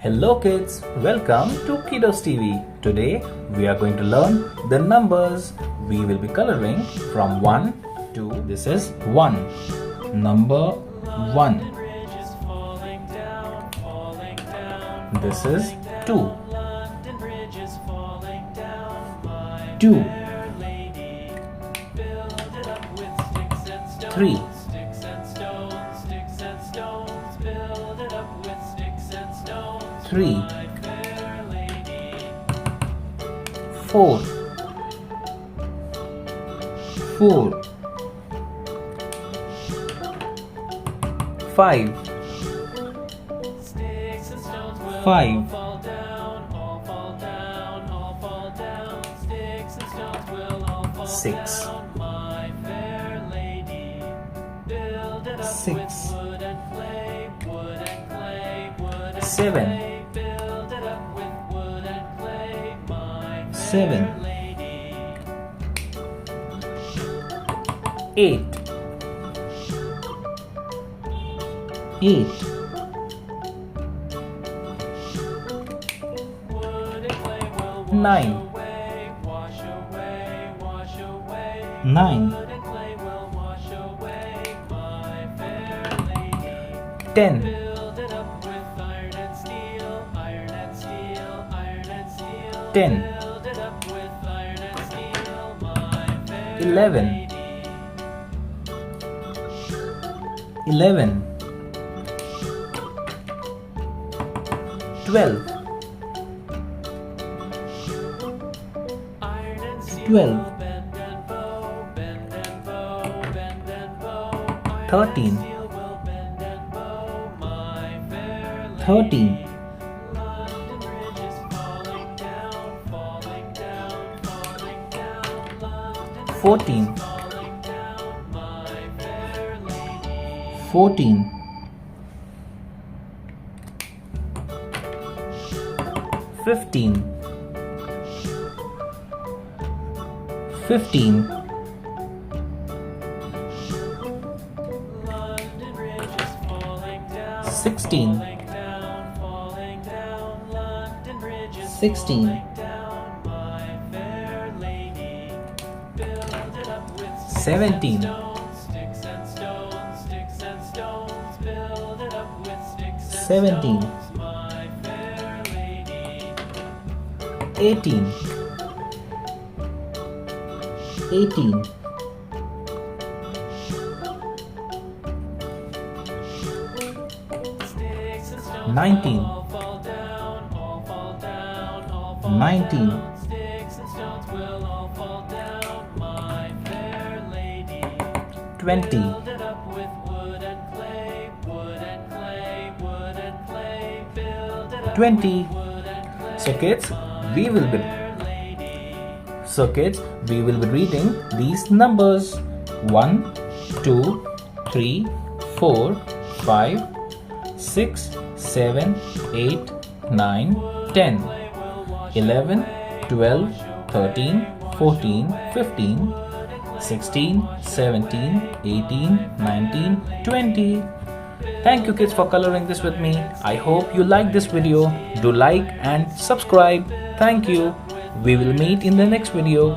Hello kids, welcome to KiddosTV. Today we are going to learn the numbers. We will be coloring from 1 to, this is 1, number 1. This is 2, 2, 3, 3, 4, 4, 5, 5, 6, 6, 7, 7, 8, 8, 9, 9, 10, 10, 11, 11, 12, 12, 13, 13, 14, 14, 15, 15, 16, 16, 17, 17, 18, 18, 19, 19, 20, 20. So kids, we will be reading these numbers: 1, 2, 3, 4, 5, 6, 7, 8, 9, 10, 11, 12, 13, 14, 15, 16, 17, 18, 19, 20. Thank you kids for coloring this with me. I hope you like this video. Do like and subscribe. Thank you. We will meet in the next video.